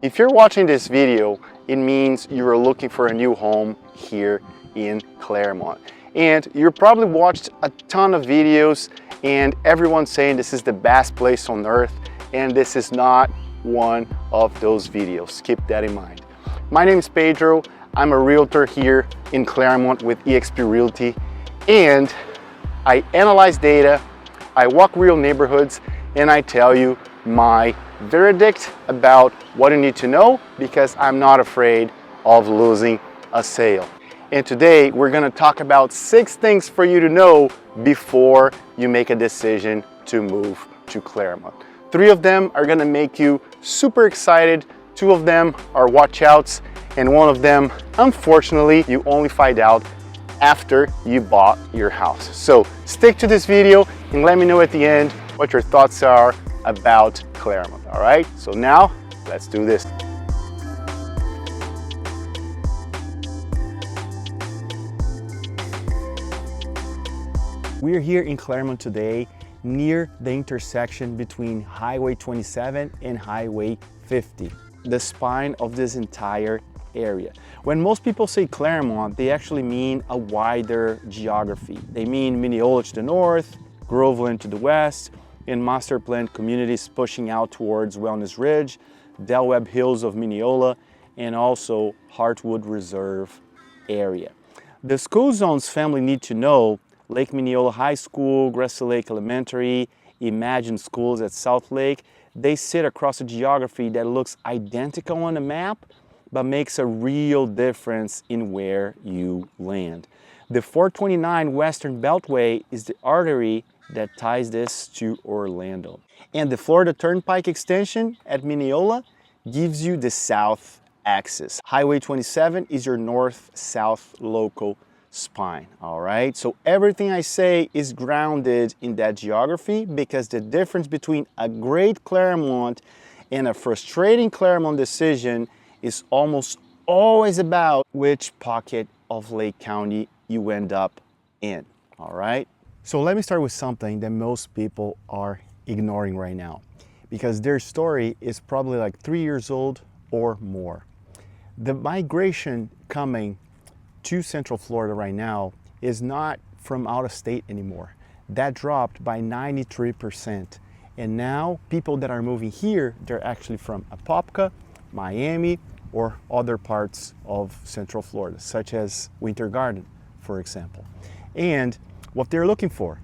If you're watching this video, it means you're looking for a new home here in Clermont. And you probably watched a ton of videos and everyone's saying this is the best place on earth, and this is not one of those videos. Keep that in mind. My name is Pedro. I'm a realtor here in Clermont with eXp Realty, and I analyze data, I walk real neighborhoods, and I tell you my verdict about what you need to know, because I'm not afraid of losing a sale. And today we're going to talk about 6 things for you to know before you make a decision to move to Clermont. 3 of them are going to make you super excited, 2 of them are watch outs, and 1 of them, unfortunately, you only find out after you bought your house. So stick to this video and let me know at the end what your thoughts are about Clermont. All right, so now let's do this. We're here in Clermont today near the intersection between Highway 27 and Highway 50, the spine of this entire area. When most people say Clermont, they actually mean a wider geography. They mean Mineola to the north, Groveland to the west, and master planned communities pushing out towards Wellness Ridge, Del Webb Hills of Mineola, and also Heartwood Reserve area. The school zones family need to know: Lake Mineola High School, Grassy Lake Elementary, Imagine Schools at South Lake. They sit across a geography that looks identical on the map, but makes a real difference in where you land. The 429 Western Beltway is the artery that ties this to Orlando. And the Florida Turnpike extension at Mineola gives you the south axis. Highway 27 is your north-south local spine, all right? So everything I say is grounded in that geography, because the difference between a great Clermont and a frustrating Clermont decision is almost always about which pocket of Lake County you end up in, all right? So let me start with something that most people are ignoring right now, because their story is probably like 3 years old or more. The migration coming to Central Florida right now is not from out of state anymore. That dropped by 93%. And now people that are moving here, they're actually from Apopka, Miami, or other parts of Central Florida, such as Winter Garden, for example. And what they're looking for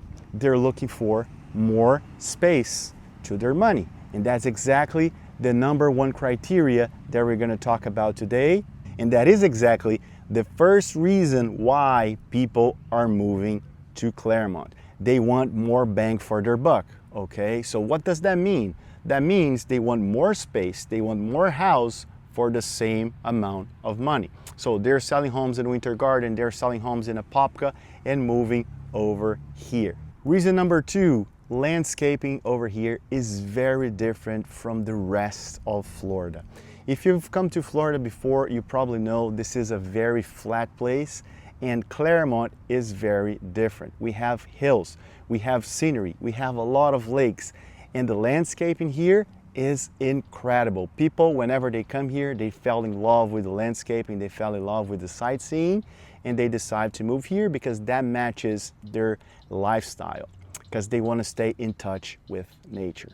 more space to their money. And that's exactly the #1 criteria that we're going to talk about today. And that is exactly the first reason why people are moving to Clermont. They want more bang for their buck, okay? So what does that mean? That means they want more space, they want more house for the same amount of money. So they're selling homes in Winter Garden, they're selling homes in Apopka, and moving over here. Reason number 2, landscaping over here is very different from the rest of Florida. If you've come to Florida before, you probably know this is a very flat place, and Clermont is very different. We have hills, we have scenery, we have a lot of lakes, and the landscaping here is incredible. People, whenever they come here, they fell in love with the landscaping, they fell in love with the sightseeing, and they decide to move here because that matches their lifestyle, because they want to stay in touch with nature.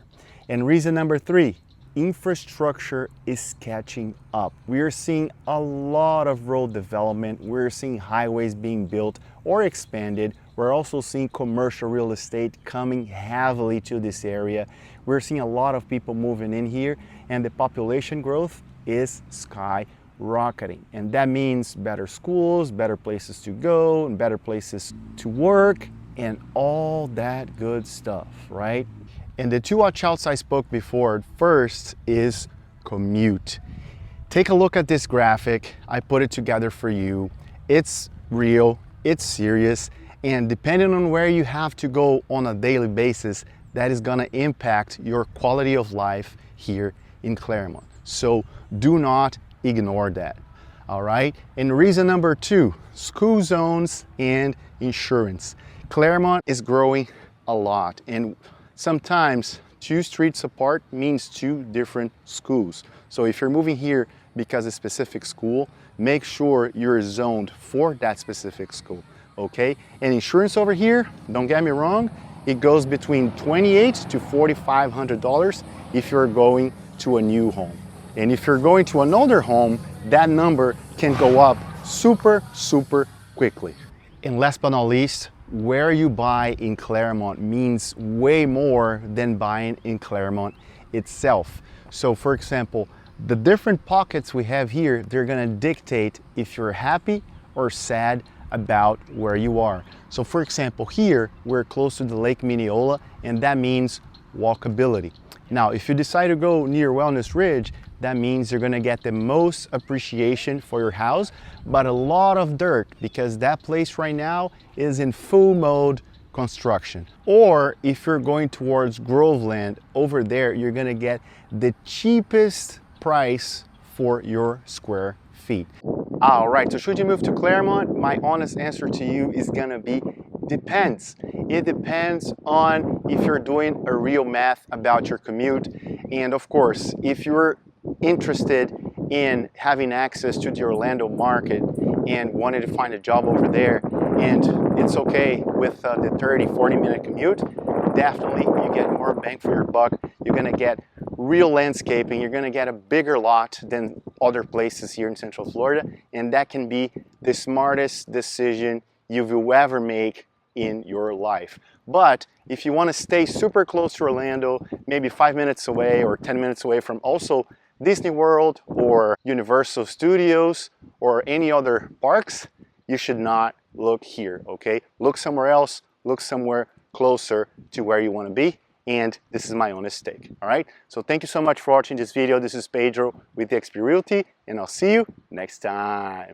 And reason number 3, infrastructure is catching up. We are seeing a lot of road development. We're seeing highways being built or expanded. We're also seeing commercial real estate coming heavily to this area. We're seeing a lot of people moving in here, and the population growth is skyrocketing. And that means better schools, better places to go, and better places to work, and all that good stuff, right? And the 2 watch outs I spoke before, first is commute. Take a look at this graphic. I put it together for you. It's real, it's serious, and depending on where you have to go on a daily basis, that is gonna impact your quality of life here in Clermont. So do not ignore that, all right? And reason number 2, school zones and insurance. Clermont is growing a lot, and sometimes 2 streets apart means 2 different schools. So if you're moving here because of a specific school, make sure you're zoned for that specific school, okay? And insurance over here, don't get me wrong, it goes between $2,800 to $4,500 if you're going to a new home. And if you're going to an older home, that number can go up super quickly. And last but not least, where you buy in Clermont means way more than buying in Clermont itself. So for example, the different pockets we have here, they're gonna dictate if you're happy or sad about where you are. So for example, here, we're close to the Lake Mineola, and that means walkability. Now, if you decide to go near Wellness Ridge, that means you're gonna get the most appreciation for your house, but a lot of dirt, because that place right now is in full mode construction. Or if you're going towards Groveland, over there, you're gonna get the cheapest price for your square feet. All right, so should you move to Clermont? My honest answer to you is gonna be depends. It depends on if you're doing a real math about your commute. And of course, if you're interested in having access to the Orlando market and wanted to find a job over there, and it's okay with the 30-40 minute commute, definitely you get more bang for your buck. You're gonna get real landscaping, you're gonna get a bigger lot than other places here in Central Florida, and that can be the smartest decision you will ever make in your life. But if you want to stay super close to Orlando, maybe 5 minutes away or 10 minutes away from also Disney World or Universal Studios or any other parks, you should not look here, okay? Look somewhere else, look somewhere closer to where you want to be. And this is my honest take, all right? So thank you so much for watching this video. This is Pedro with eXp Realty, and I'll see you next time.